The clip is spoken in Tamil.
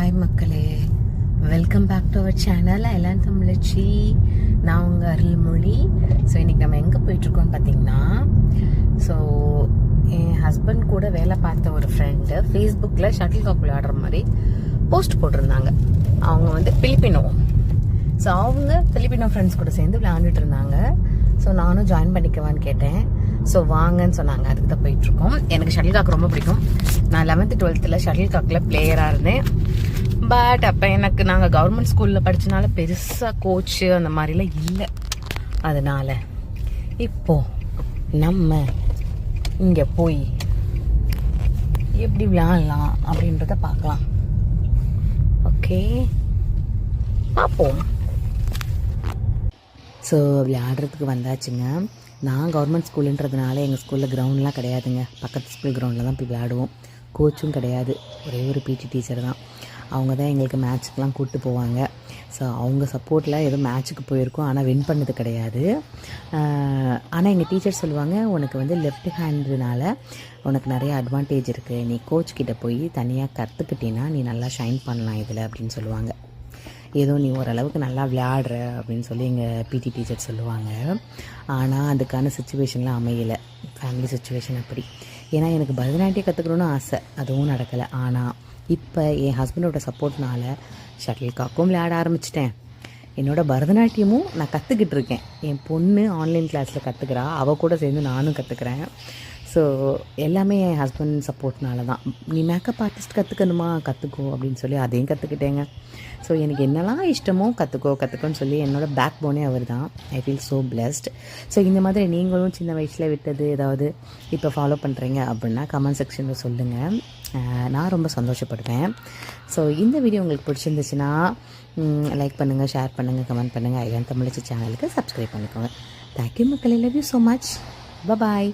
ஹாய் மக்களே, welcome back to our channel island தமிழச்சி. நான் உங்கள் அருள்மொழி. ஸோ இன்றைக்கி நம்ம எங்கே போயிட்டுருக்கோம்னு பார்த்தீங்கன்னா, ஸோ என் ஹஸ்பண்ட் கூட வேலை பார்த்த ஒரு ஃப்ரெண்டு ஃபேஸ்புக்கில் ஷட்டில் காக் விளையாடுற மாதிரி போஸ்ட் போட்டிருந்தாங்க. அவங்க வந்து பிலிப்பினோ. ஸோ அவங்க பிலிப்பினோ ஃப்ரெண்ட்ஸ் கூட சேர்ந்து விளையாண்டுட்டு இருந்தாங்க. ஸோ நானும் ஜாயின் பண்ணிக்குவான்னு கேட்டேன். ஸோ வாங்கன்னு சொன்னாங்க. அதுக்கு தான் போயிட்டுருக்கோம். எனக்கு ஷட்டில் காக் ரொம்ப பிடிக்கும். நான் 11th 12th ஷட்டில் காக்கில் பிளேயராக இருந்தேன். பட் அப்போ நாங்கள் கவர்மெண்ட் ஸ்கூலில் படித்தனால பெருசாக கோச்சு அந்த மாதிரிலாம் இல்லை. அதனால் இப்போது நம்ம இங்கே போய் எப்படி விளையாடலாம் அப்படின்றத பார்க்கலாம். ஓகே, பார்ப்போம். ஸோ விளையாடுறதுக்கு வந்தாச்சுங்க. நான் கவர்மெண்ட் ஸ்கூலுன்றதுனால எங்கள் ஸ்கூலில் கிரவுண்ட்லாம் கிடையாதுங்க. பக்கத்து ஸ்கூல் கிரவுண்டில் தான் போய் விளையாடுவோம். கோச்சும் கிடையாது, ஒரே ஒரு பிடி டீச்சர் தான். அவங்க தான் எங்களுக்கு மேட்ச்சுக்கெலாம் கூப்பிட்டு போவாங்க. ஸோ அவங்க சப்போர்ட்டில் ஏதோ மேட்ச்சுக்கு போயிருக்கோம், ஆனால் வின் பண்ணது கிடையாது. ஆனால் எங்கள் டீச்சர் சொல்லுவாங்க, உனக்கு வந்து லெஃப்ட் ஹேண்டுனால உனக்கு நிறைய அட்வான்டேஜ் இருக்குது. நீ கோச் கிட்டே போய் தனியாக கற்றுக்கிட்டீன்னா நீ நல்லா ஷைன் பண்ணலாம் இதில் அப்படின்னு சொல்லுவாங்க. ஏதோ நீ ஓரளவுக்கு நல்லா விளையாடுற அப்படின்னு சொல்லி எங்கள் பிடி டீச்சர் சொல்லுவாங்க. ஆனால் அதுக்கான சுச்சுவேஷன்லாம் அமையலை, ஃபேமிலி சுச்சுவேஷன் அப்படி. ஏன்னா எனக்கு பரதநாட்டியம் கற்றுக்கணுன்னு ஆசை, அதுவும் நடக்கலை. ஆனால் இப்போ என் ஹஸ்பண்டோட சப்போர்ட்னால ஷட்டில் காக்கும் விளையாட ஆரம்பிச்சிட்டேன். என்னோடய பரதநாட்டியமும் நான் கற்றுக்கிட்டு இருக்கேன். என் பொண்ணு ஆன்லைன் கிளாஸில் கற்றுக்கிறா, அவள் கூட சேர்ந்து நானும் கற்றுக்குறேன். ஸோ எல்லாமே என் ஹஸ்பண்ட் சப்போர்ட்னால தான். நீ மேக்கப் ஆர்டிஸ்ட் கற்றுக்கணுமா, கற்றுக்கோ அப்படின்னு சொல்லி அதையும் கற்றுக்கிட்டேங்க. ஸோ எனக்கு என்னெல்லாம் இஷ்டமோ கற்றுக்கோன்னு சொல்லி என்னோடய பேக் போனே அவர் தான். I feel so blessed. So இந்த மாதிரி நீங்களும் சின்ன வயசில் விட்டது ஏதாவது இப்போ ஃபாலோ பண்ணுறீங்க அப்படின்னா கமெண்ட் செக்ஷனில் சொல்லுங்கள். நான் ரொம்ப சந்தோஷப்படுவேன். ஸோ இந்த வீடியோ உங்களுக்கு பிடிச்சிருந்துச்சுன்னா லைக் பண்ணுங்கள், ஷேர் பண்ணுங்கள், கமெண்ட் பண்ணுங்கள். ஐலாண்ட் தமிழச்சி சேனலுக்கு சப்ஸ்கிரைப் பண்ணிக்கோங்க. தேங்க்யூ மக்களே, love you so much. Bye.